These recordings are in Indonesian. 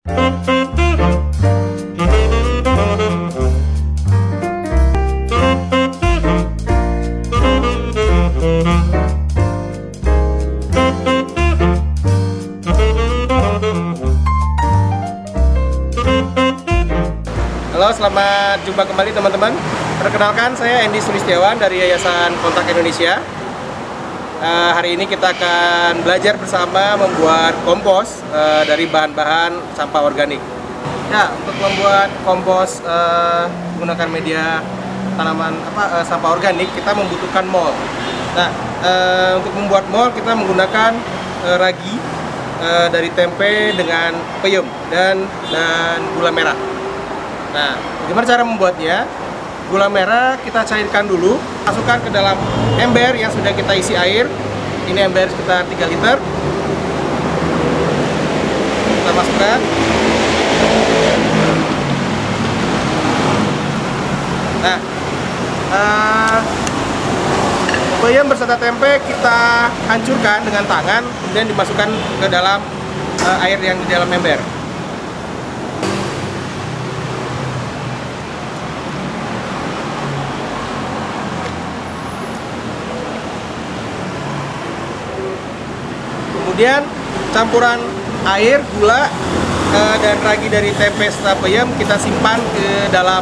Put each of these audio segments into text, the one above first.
Halo, selamat jumpa kembali teman-teman. Perkenalkan, saya Andy Sulistiawan dari Yayasan Kontak Indonesia. Hari ini kita akan belajar bersama membuat kompos dari bahan-bahan sampah organik. Ya, untuk membuat kompos menggunakan media tanaman sampah organik, kita membutuhkan mol. Nah, untuk membuat mol kita menggunakan ragi dari tempe dengan peyem dan gula merah. Nah, bagaimana cara membuatnya? Gula merah kita cairkan dulu, masukkan ke dalam ember yang sudah kita isi air. Ini ember sekitar 3 liter. Kita masukkan. Nah, peyem beserta tempe kita hancurkan dengan tangan, kemudian dimasukkan ke dalam air yang di dalam ember. Kemudian campuran air, gula, dan ragi dari tempe serta peyem kita simpan ke dalam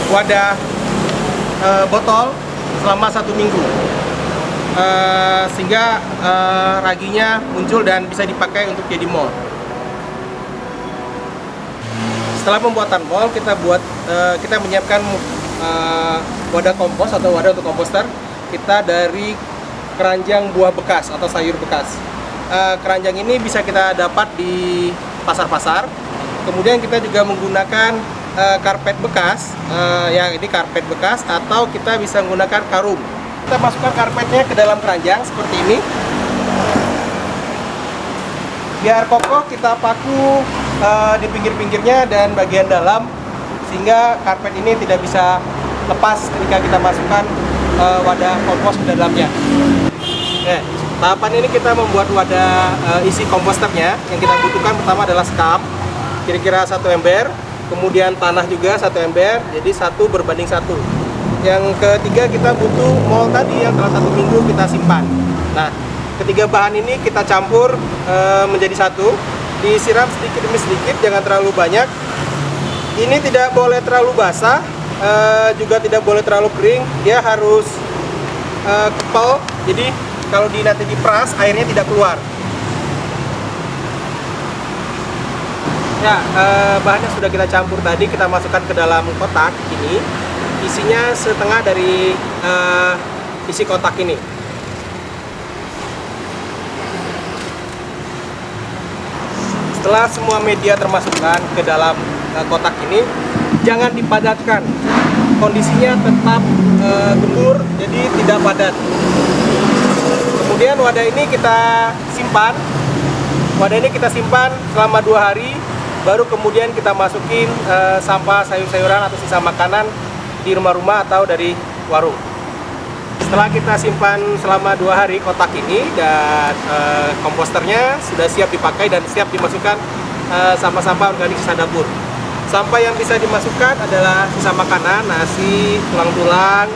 wadah botol selama 1 minggu, sehingga raginya muncul dan bisa dipakai untuk jadi mol. Setelah pembuatan mol, kita menyiapkan wadah kompos atau wadah untuk komposter kita dari keranjang buah bekas atau sayur bekas. Keranjang ini bisa kita dapat di pasar-pasar. Kemudian kita juga menggunakan karpet bekas, ini karpet bekas, atau kita bisa menggunakan karung. Kita masukkan karpetnya ke dalam keranjang seperti ini. Biar kokoh, kita paku di pinggir-pinggirnya dan bagian dalam, sehingga karpet ini tidak bisa lepas ketika kita masukkan wadah kompos ke dalamnya. Tahapan ini kita membuat wadah isi komposternya. Yang kita butuhkan pertama adalah sekam, kira-kira 1 ember, kemudian tanah juga 1 ember, jadi 1 berbanding 1. Yang ketiga kita butuh mol tadi yang telah 1 minggu kita simpan. Nah, ketiga bahan ini kita campur menjadi satu, disiram sedikit demi sedikit, jangan terlalu banyak. Ini tidak boleh terlalu basah, juga tidak boleh terlalu kering, dia harus kepal, jadi kalau nanti diperas, airnya tidak keluar. Ya, bahan yang sudah kita campur tadi kita masukkan ke dalam kotak ini. Isinya setengah dari isi kotak ini. Setelah semua media termasukkan ke dalam kotak ini, jangan dipadatkan. Kondisinya tetap gembur, jadi tidak padat. Kemudian wadah ini kita simpan. Wadah ini kita simpan selama 2 hari, baru kemudian kita masukin sampah sayur-sayuran atau sisa makanan di rumah-rumah atau dari warung. Setelah kita simpan selama 2 hari kotak ini dan komposternya sudah siap dipakai dan siap dimasukkan sampah-sampah organik sisa dapur. Sampah yang bisa dimasukkan adalah sisa makanan, nasi, tulang-tulang,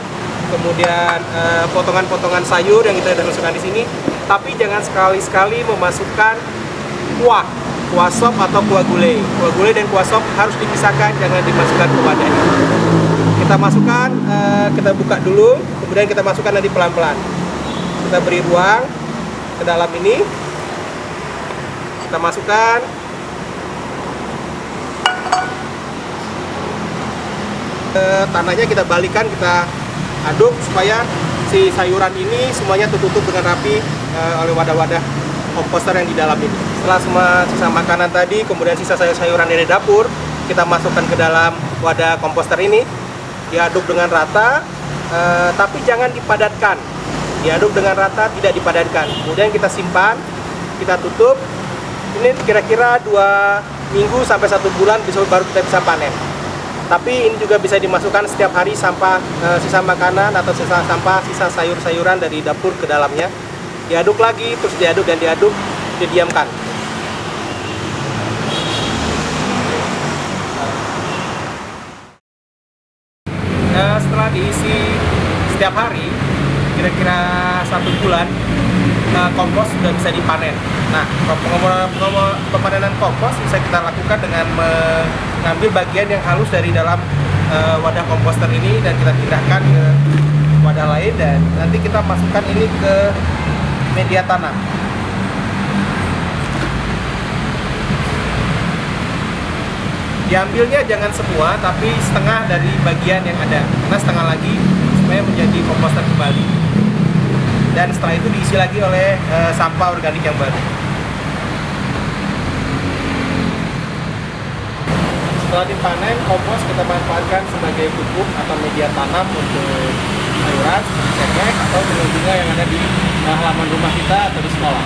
kemudian potongan-potongan sayur yang kita masukkan di sini. Tapi jangan sekali-sekali memasukkan kuah sop atau kuah gulai. Kuah gulai dan kuah sop harus dipisahkan, jangan dimasukkan ke wadah ini. Kita masukkan, kita buka dulu, kemudian kita masukkan nanti pelan-pelan. Kita beri ruang ke dalam ini. Kita masukkan. Tanahnya kita balikan, kita aduk supaya si sayuran ini semuanya tertutup dengan rapi oleh wadah-wadah komposter yang di dalam ini. Setelah semua sisa makanan tadi, kemudian sisa sayur-sayuran dari dapur, kita masukkan ke dalam wadah komposter ini, diaduk dengan rata, tapi jangan dipadatkan. Diaduk dengan rata, tidak dipadatkan. Kemudian kita simpan, kita tutup. Ini kira-kira 2 minggu sampai 1 bulan baru kita bisa panen. Tapi ini juga bisa dimasukkan setiap hari sampah sisa makanan atau sisa sayur-sayuran dari dapur ke dalamnya. Diaduk lagi, terus diaduk dan diaduk, didiamkan. diisi setiap hari, kira-kira 1 bulan, kompos sudah bisa dipanen. Nah, pemanenan kompos bisa kita lakukan dengan mengambil bagian yang halus dari dalam wadah komposter ini dan kita pindahkan ke wadah lain, dan nanti kita masukkan ini ke media tanam. Diambilnya jangan semua, tapi setengah dari bagian yang ada, karena setengah lagi supaya menjadi komposter kembali. Dan setelah itu diisi lagi oleh sampah organik yang baru. Setelah dipanen, kompos kita manfaatkan sebagai pupuk atau media tanam untuk sayuran seperti cengkeh atau bunga-bunga yang ada di halaman rumah kita atau di sekolah.